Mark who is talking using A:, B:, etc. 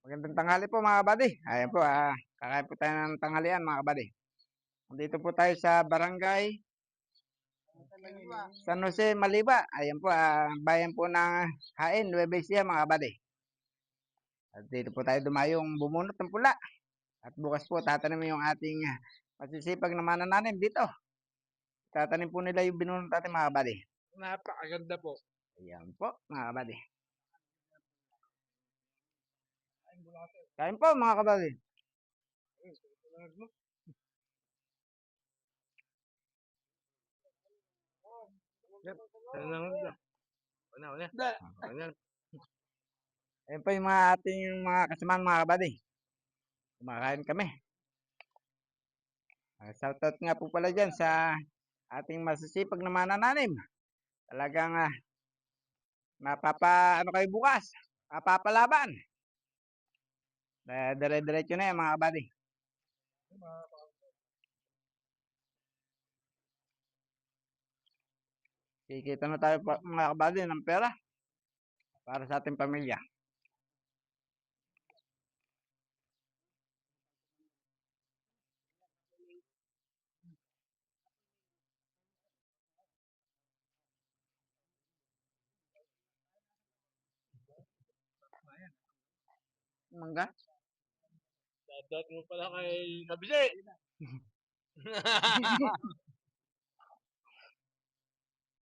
A: Magandang tanghali po mga kabady. Ayan po, kakain po tayo ng tanghalian mga kabady. Nandito po tayo sa barangay San Jose, Maliba. Ayan po, bayan po ng Hain, Nueva Ecija mga kabady. At dito po tayo dumayong bumunot ng pula. At bukas po tatanim yung ating masisipag na manananim dito. Tatanim po nila yung binunot natin mga kabady.
B: Napakaganda po.
A: Ayan po mga kabady. Kain po mga kabady. Ayan po yung mga ating mga kasamaan mga kabady. Kumakain kami. Shoutout nga po pala dyan sa ating masisipag na manananim. Talagang ano kayo bukas. Mapapalaban. Dire-diretso na yan mga kabady. Kikita na tayo mga kabady ng pera para sa ating pamilya. Mangga?
B: Dadat mo pala kay Kabise.